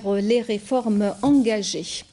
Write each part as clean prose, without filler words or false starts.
vers les réformes engagées.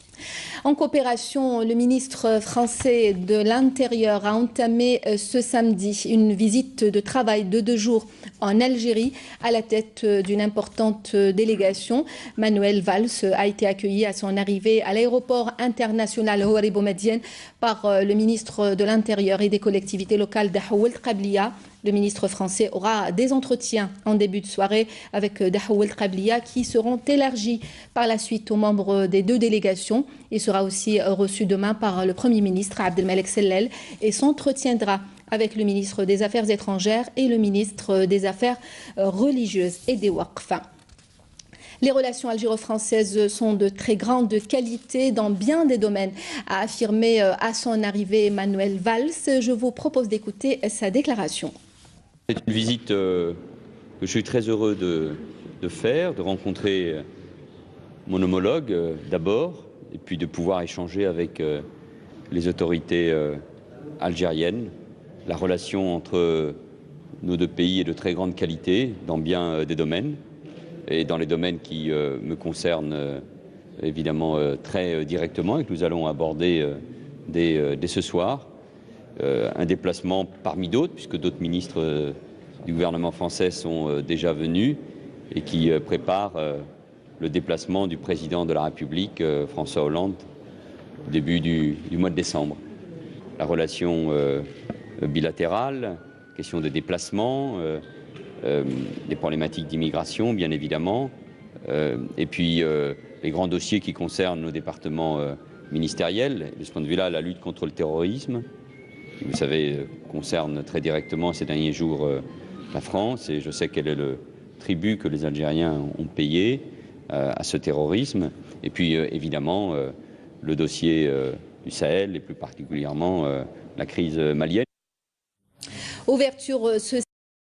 En coopération, le ministre français de l'Intérieur a entamé ce samedi une visite de travail de 2 jours en Algérie à la tête d'une importante délégation. Manuel Valls a été accueilli à son arrivée à l'aéroport international Houari Boumediene par le ministre de l'Intérieur et des collectivités locales Dahoul Qabliya. Le ministre français aura des entretiens en début de soirée avec Dahoul Qabliya qui seront élargis par la suite aux membres des 2 délégations. Il sera aussi reçu demain par le Premier ministre Abdelmalek Sellel et s'entretiendra avec le ministre des Affaires étrangères et le ministre des Affaires religieuses et des Waqf. Les relations algéro-françaises sont de très grande qualité dans bien des domaines, a affirmé à son arrivée Manuel Valls. Je vous propose d'écouter sa déclaration. C'est une visite que je suis très heureux de faire, de rencontrer mon homologue d'abord, et puis de pouvoir échanger avec les autorités algériennes. La relation entre nos 2 pays est de très grande qualité dans bien des domaines, et dans les domaines qui me concernent évidemment très directement et que nous allons aborder dès ce soir. Un déplacement parmi d'autres, puisque d'autres ministres du gouvernement français sont déjà venus et qui préparent le déplacement du président de la République, François Hollande, au début du mois de décembre. La relation bilatérale, question de déplacement, des problématiques d'immigration, bien évidemment, et puis les grands dossiers qui concernent nos départements ministériels. De ce point de vue-là, la lutte contre le terrorisme, qui, vous savez, concerne très directement ces derniers jours la France, et je sais quel est le tribut que les Algériens ont payé à ce terrorisme, et puis évidemment le dossier du Sahel, et plus particulièrement la crise malienne. Ouverture ce